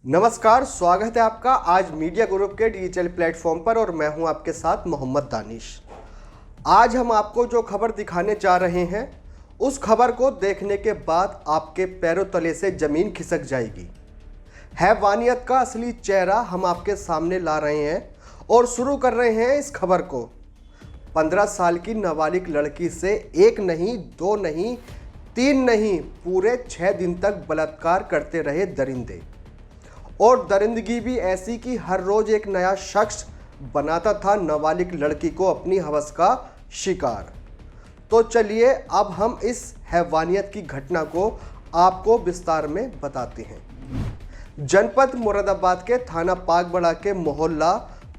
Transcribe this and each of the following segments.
नमस्कार, स्वागत है आपका आज मीडिया ग्रुप के डिजिटल प्लेटफॉर्म पर और मैं हूं आपके साथ मोहम्मद दानिश। आज हम आपको जो खबर दिखाने जा रहे हैं उस खबर को देखने के बाद आपके पैरों तले से ज़मीन खिसक जाएगी। हैवानियत का असली चेहरा हम आपके सामने ला रहे हैं और शुरू कर रहे हैं इस खबर को। 15 साल की नाबालिग लड़की से एक नहीं, दो नहीं, 3 नहीं, पूरे 6 दिन तक बलात्कार करते रहे दरिंदे। और दरिंदगी भी ऐसी कि हर रोज एक नया शख्स बनाता था नाबालिग लड़की को अपनी हवस का शिकार। तो चलिए अब हम इस हैवानियत की घटना को आपको विस्तार में बताते हैं। जनपद मुरादाबाद के थाना पागबड़ा के मोहल्ला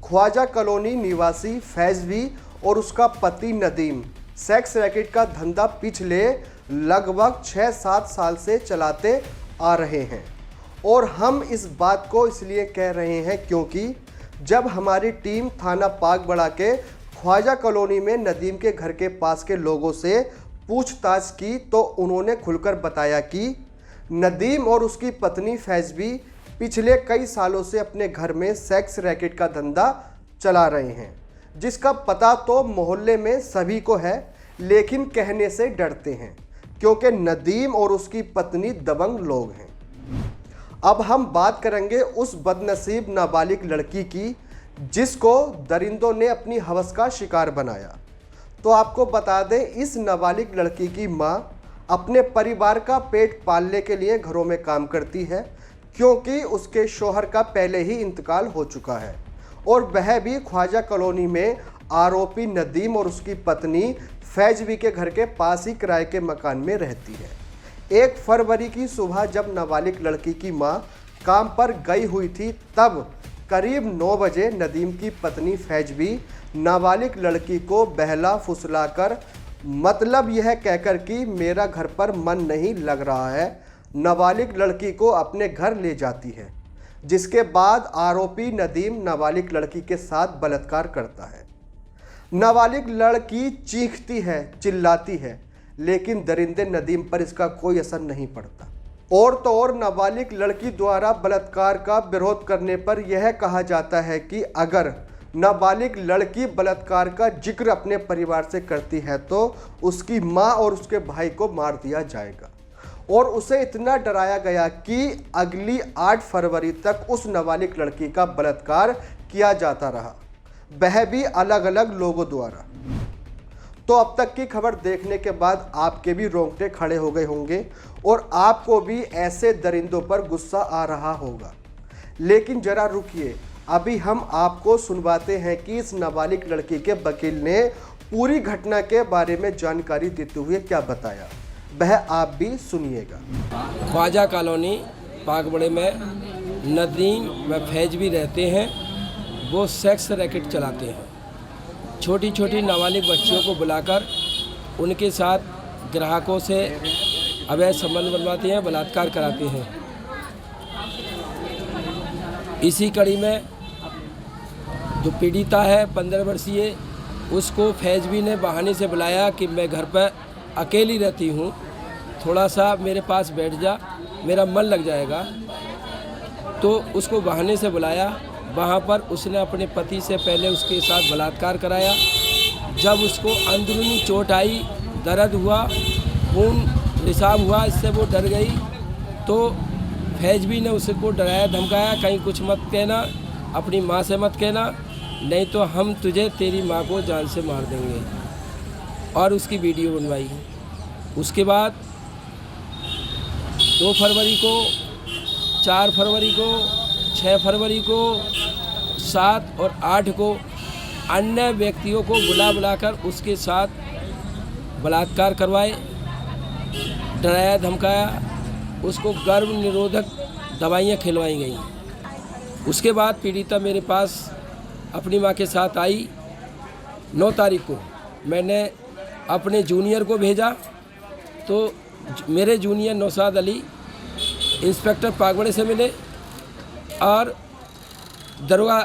ख्वाजा कॉलोनी निवासी फैजवी और उसका पति नदीम सेक्स रैकेट का धंधा पिछले लगभग 6-7 साल से चलाते आ रहे हैं। और हम इस बात को इसलिए कह रहे हैं क्योंकि जब हमारी टीम थाना पागबड़ा के ख्वाजा कॉलोनी में नदीम के घर के पास के लोगों से पूछताछ की तो उन्होंने खुलकर बताया कि नदीम और उसकी पत्नी फैजवी पिछले कई सालों से अपने घर में सेक्स रैकेट का धंधा चला रहे हैं, जिसका पता तो मोहल्ले में सभी को है, लेकिन कहने से डरते हैं क्योंकि नदीम और उसकी पत्नी दबंग लोग हैं। अब हम बात करेंगे उस बदनसीब नाबालिग लड़की की जिसको दरिंदों ने अपनी हवस का शिकार बनाया। तो आपको बता दें, इस नाबालिग लड़की की मां अपने परिवार का पेट पालने के लिए घरों में काम करती है क्योंकि उसके शौहर का पहले ही इंतकाल हो चुका है और वह भी ख्वाजा कॉलोनी में आरोपी नदीम और उसकी पत्नी फैजवी के घर के पास ही किराए के मकान में रहती है। 1 फरवरी की सुबह जब नाबालिग लड़की की मां काम पर गई हुई थी तब करीब 9 बजे नदीम की पत्नी फैजवी नाबालिग लड़की को बहला फुसलाकर, मतलब यह कहकर कि मेरा घर पर मन नहीं लग रहा है, नाबालिग लड़की को अपने घर ले जाती है, जिसके बाद आरोपी नदीम नाबालिग लड़की के साथ बलात्कार करता है। नाबालिग लड़की चीखती है, चिल्लाती है, लेकिन दरिंदे नदीम पर इसका कोई असर नहीं पड़ता। और तो और नाबालिग लड़की द्वारा बलात्कार का विरोध करने पर यह कहा जाता है कि अगर नाबालिग लड़की बलात्कार का जिक्र अपने परिवार से करती है तो उसकी मां और उसके भाई को मार दिया जाएगा। और उसे इतना डराया गया कि अगली 8 फरवरी तक उस नाबालिग लड़की का बलात्कार किया जाता रहा, वह भी अलग अलग लोगों द्वारा। तो अब तक की खबर देखने के बाद आपके भी रोंगटे खड़े हो गए होंगे और आपको भी ऐसे दरिंदों पर गुस्सा आ रहा होगा। लेकिन जरा रुकिए, अभी हम आपको सुनवाते हैं कि इस नाबालिग लड़की के वकील ने पूरी घटना के बारे में जानकारी देते हुए क्या बताया, वह आप भी सुनिएगा। ख्वाजा कॉलोनी पागबड़े में नदीम व फैजवी रहते हैं। वो सेक्स रैकेट चलाते हैं। छोटी छोटी नाबालिग बच्चियों को बुलाकर उनके साथ ग्राहकों से अवैध संबंध बनवाते हैं, बलात्कार कराते हैं। इसी कड़ी में जो पीड़िता है 15 वर्षीय, उसको फैजवी ने बहाने से बुलाया कि मैं घर पर अकेली रहती हूँ, थोड़ा सा मेरे पास बैठ जा, मेरा मन लग जाएगा। तो उसको बहाने से बुलाया। वहाँ पर उसने अपने पति से पहले उसके साथ बलात्कार कराया। जब उसको अंदरूनी चोट आई, दर्द हुआ, खून रिसाव हुआ, इससे वो डर गई। तो फैजवी ने उसको डराया धमकाया, कहीं कुछ मत कहना, अपनी माँ से मत कहना, नहीं तो हम तुझे तेरी माँ को जान से मार देंगे। और उसकी वीडियो बनवाई। उसके बाद 2 फरवरी को, 4 फरवरी को, 6 फरवरी को, 7 और 8 को अन्य व्यक्तियों को बुलाकर उसके साथ बलात्कार करवाए, डराया धमकाया, उसको गर्भ निरोधक दवाइयाँ खिलवाई गई। उसके बाद पीड़िता मेरे पास अपनी माँ के साथ आई। 9 तारीख को मैंने अपने जूनियर को भेजा, तो मेरे जूनियर नौशाद अली इंस्पेक्टर पागबड़े से मिले और दरोगा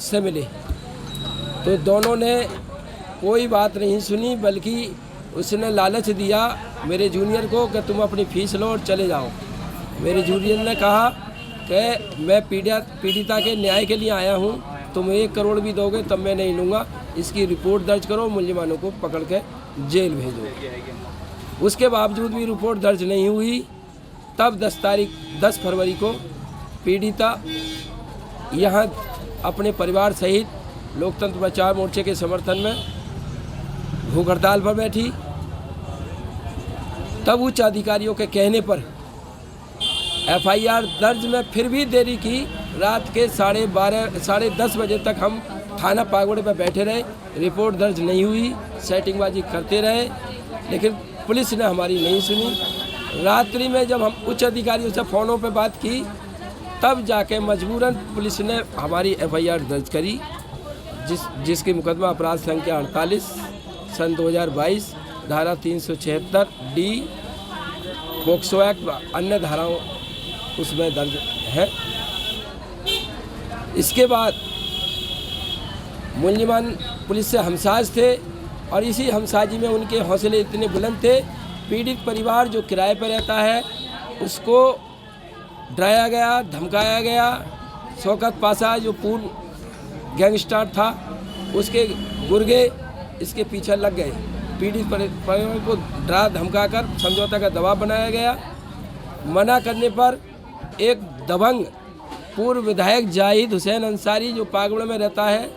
से मिले। तो दोनों ने कोई बात नहीं सुनी, बल्कि उसने लालच दिया मेरे जूनियर को कि तुम अपनी फ़ीस लो और चले जाओ। मेरे जूनियर ने कहा कि मैं पीड़िता के न्याय के लिए आया हूँ, तुम 1 करोड़ भी दोगे तब मैं नहीं लूँगा, इसकी रिपोर्ट दर्ज करो, मुलजिमानों को पकड़ के जेल भेजो। उसके बावजूद भी रिपोर्ट दर्ज नहीं हुई। तब 10 फरवरी को पीड़िता यहाँ अपने परिवार सहित लोकतंत्र बचाव मोर्चे के समर्थन में भूख हड़ताल पर बैठी। तब उच्च अधिकारियों के कहने पर FIR दर्ज में फिर भी देरी की। रात के 12:30 साढ़े 10 बजे तक हम थाना पागोड़े पर बैठे रहे, रिपोर्ट दर्ज नहीं हुई, सेटिंगबाजी करते रहे, लेकिन पुलिस ने हमारी नहीं सुनी। रात्रि में जब हम उच्च अधिकारियों से फ़ोनों पे बात की, तब जाके मजबूरन पुलिस ने हमारी FIR दर्ज करी, जिसकी मुकदमा अपराध संख्या 48 सन 2022 धारा 376D पोक्सो एक्ट अन्य धाराओं उसमें दर्ज है। इसके बाद मुलजिमान पुलिस से हमसाज थे और इसी हमसाजी में उनके हौसले इतने बुलंद थे, पीड़ित परिवार जो किराए पर रहता है उसको डराया गया, धमकाया गया। शौकत पासा जो पूर्व गैंगस्टर था, उसके गुर्गे इसके पीछे लग गए। पीड़ित परिवार को डरा धमका कर समझौता का दबाव बनाया गया। मना करने पर एक दबंग पूर्व विधायक जाहिद हुसैन अंसारी जो पागड़ में रहता है,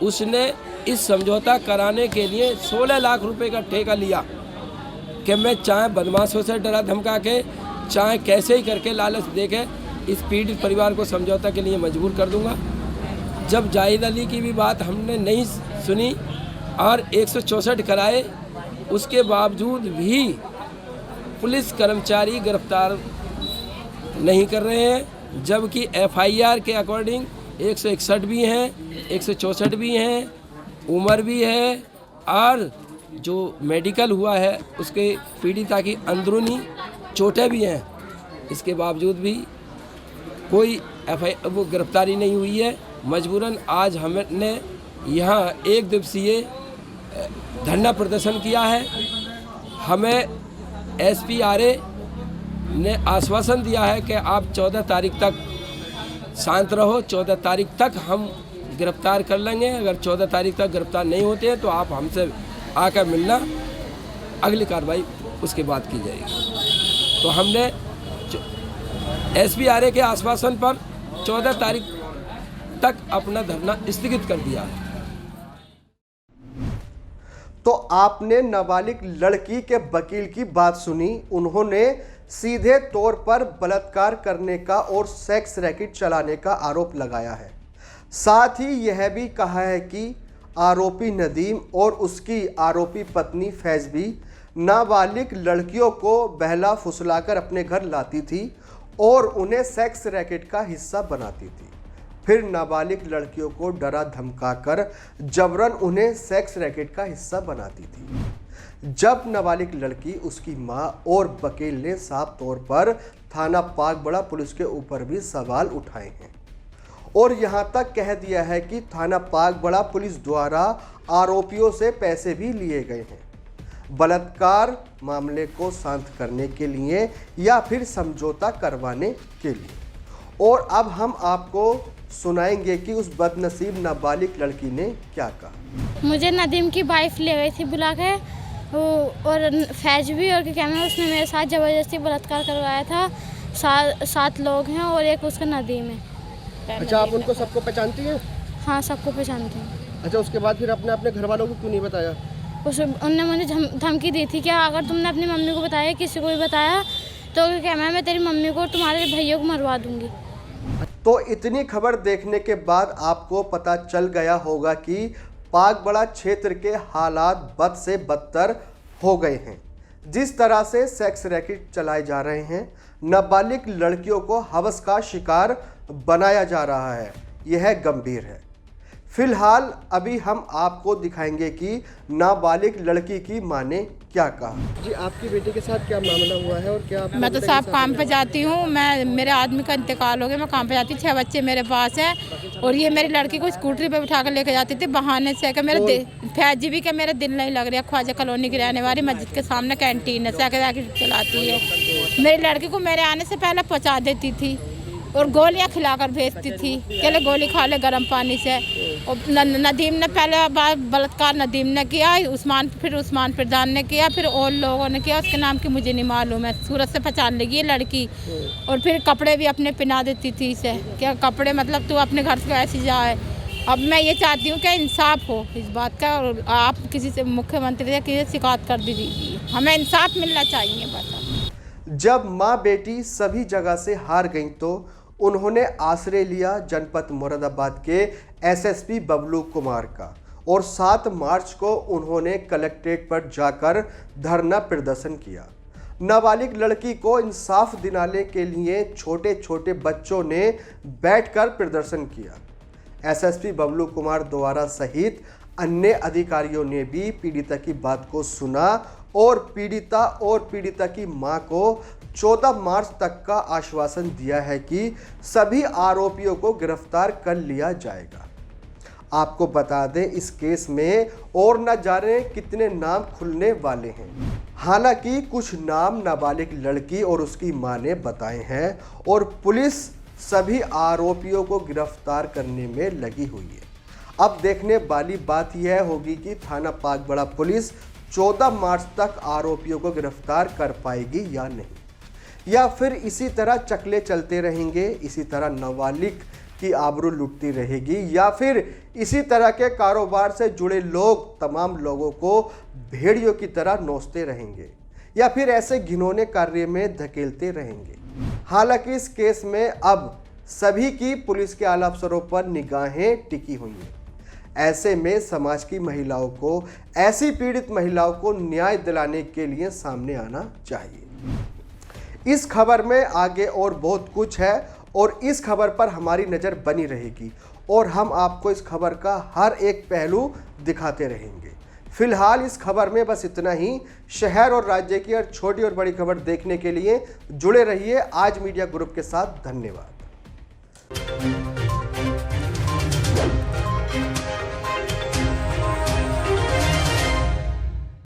उसने इस समझौता कराने के लिए 16 लाख रुपए का ठेका लिया कि मैं चाहे बदमाशों से डरा धमका के, चाहे कैसे ही करके लालच दे के इस पीड़ित परिवार को समझौता के लिए मजबूर कर दूंगा। जब जाहिद अली की भी बात हमने नहीं सुनी और 164 कराए, उसके बावजूद भी पुलिस कर्मचारी गिरफ्तार नहीं कर रहे हैं, जबकि FIR के अकॉर्डिंग 161 भी हैं, 164 भी हैं, उम्र भी है और जो मेडिकल हुआ है उसके पीड़िता की अंदरूनी चोटें भी हैं। इसके बावजूद भी कोई वो गिरफ्तारी नहीं हुई है। मजबूरन आज हमने यहाँ 1 दिवसीय धरना प्रदर्शन किया है। हमें SP RA ने आश्वासन दिया है कि आप 14 तारीख तक शांत रहो, 14 तारीख तक हम गिरफ्तार कर लेंगे। अगर 14 तारीख तक गिरफ्तार नहीं होते हैं तो आप हमसे आकर मिलना, अगली कार्रवाई उसके बाद की जाएगी। तो हमने SP RA के आश्वासन पर 14 तारीख तक अपना धरना स्थगित कर दिया है। तो आपने नाबालिग लड़की के वकील की बात सुनी। उन्होंने सीधे तौर पर बलात्कार करने का और सेक्स रैकेट चलाने का आरोप लगाया है। साथ ही यह भी कहा है कि आरोपी नदीम और उसकी आरोपी पत्नी फैज भी नाबालिग लड़कियों को बहला फुसलाकर अपने घर लाती थी और उन्हें सेक्स रैकेट का हिस्सा बनाती थी। फिर नाबालिग लड़कियों को डरा धमकाकर जबरन उन्हें सेक्स रैकेट का हिस्सा बनाती थी। जब नाबालिग लड़की, उसकी मां और वकील ने साफ तौर पर थाना पागबड़ा पुलिस के ऊपर भी सवाल उठाए हैं और यहां तक कह दिया है कि थाना पागबड़ा पुलिस द्वारा आरोपियों से पैसे भी लिए गए हैं, बलात्कार मामले को शांत करने के लिए या फिर समझौता करवाने के लिए। और अब हम आपको सुनाएंगे कि उस बदनसीब नाबालिग लड़की ने क्या कहा। मुझे नदीम की वाइफ ले गई थी बुला के, और फैज भी, और क्या कहना है, उसने मेरे साथ ज़बरदस्ती बलात्कार करवाया था। 7 लोग हैं और एक उसका नदीम है। अच्छा, आप उनको सबको पहचानती हैं? हाँ, सबको पहचानती हूँ। अच्छा, उसके बाद फिर अपने अपने घर वालों को क्यों नहीं बताया? उनने मुझे धमकी दी थी कि अगर तुमने अपनी मम्मी को बताया, किसी को भी बताया, तो क्या मैं तेरी मम्मी को और तुम्हारे भैया को मरवा दूंगी। तो इतनी खबर देखने के बाद आपको पता चल गया होगा कि पागबड़ा क्षेत्र के हालात बद से बदतर हो गए हैं। जिस तरह से सेक्स रैकेट चलाए जा रहे हैं, नाबालिग लड़कियों को हवस का शिकार बनाया जा रहा है, यह गंभीर है। फिलहाल अभी हम आपको दिखाएंगे कि नाबालिग लड़की की मां ने क्या कहा। जी, आपकी बेटी के साथ क्या मामला हुआ है और क्या? मैं तो साहब काम पे जाती हूँ, मेरे आदमी का इंतकाल हो गया, मैं काम पे जाती, 6 बच्चे मेरे पास है और ये मेरी लड़की को स्कूटरी पे बिठा कर लेके जाती थी बहाने से कि मेरे फैजी भी कि मेरा दिल नहीं लग रहा। ख्वाजा कॉलोनी की रहने वाली, मस्जिद के सामने कैंटीन है, चलाती है। मेरी लड़की को मेरे आने से पहले पहुँचा देती थी और गोलियां खिलाकर भेजती थी, चले गोली खा ले गर्म पानी से। और नदीम ने पहले बार बलात्कार नदीम ने किया, फिर उस्मान फिरदान ने किया, फिर और लोगों ने किया, उसके नाम की मुझे नहीं मालूम है, सूरत से पहचान लेगी ये लड़की। और फिर कपड़े भी अपने पहना देती थी इसे, क्या कपड़े मतलब तू अपने घर से ऐसी जाए। अब मैं ये चाहती हूँ कि इंसाफ हो इस बात का, और आप किसी से मुख्यमंत्री से किसी से शिकायत कर दीजिए, हमें इंसाफ मिलना चाहिए बस। जब माँ बेटी सभी जगह से हार गईं तो उन्होंने आश्रय लिया जनपद मुरादाबाद के एसएसपी बबलू कुमार का, और 7 मार्च को उन्होंने कलेक्ट्रेट पर जाकर धरना प्रदर्शन किया। नाबालिग लड़की को इंसाफ दिलाने के लिए छोटे छोटे बच्चों ने बैठकर प्रदर्शन किया। एसएसपी बबलू कुमार द्वारा सहित अन्य अधिकारियों ने भी पीड़िता की बात को सुना और पीड़िता की मां को 14 मार्च तक का आश्वासन दिया है कि सभी आरोपियों को गिरफ्तार कर लिया जाएगा। आपको बता दें, इस केस में और न जाने कितने नाम खुलने वाले हैं। हालांकि कुछ नाम नाबालिग लड़की और उसकी मां ने बताए हैं और पुलिस सभी आरोपियों को गिरफ्तार करने में लगी हुई है। अब देखने वाली बात यह होगी कि थाना पागबड़ा पुलिस 14 मार्च तक आरोपियों को गिरफ्तार कर पाएगी या नहीं, या फिर इसी तरह चकले चलते रहेंगे, इसी तरह नाबालिग की आबरू लुटती रहेगी, या फिर इसी तरह के कारोबार से जुड़े लोग तमाम लोगों को भेड़ियों की तरह नोचते रहेंगे, या फिर ऐसे घिनौने कार्य में धकेलते रहेंगे। हालांकि इस केस में अब सभी की पुलिस के आला अफसरों पर निगाहें टिकी हुई हैं। ऐसे में समाज की महिलाओं को, ऐसी पीड़ित महिलाओं को न्याय दिलाने के लिए सामने आना चाहिए। इस खबर में आगे और बहुत कुछ है और इस खबर पर हमारी नज़र बनी रहेगी और हम आपको इस खबर का हर एक पहलू दिखाते रहेंगे। फिलहाल इस खबर में बस इतना ही। शहर और राज्य की हर छोटी और बड़ी खबर देखने के लिए जुड़े रहिए आज मीडिया ग्रुप के साथ। धन्यवाद।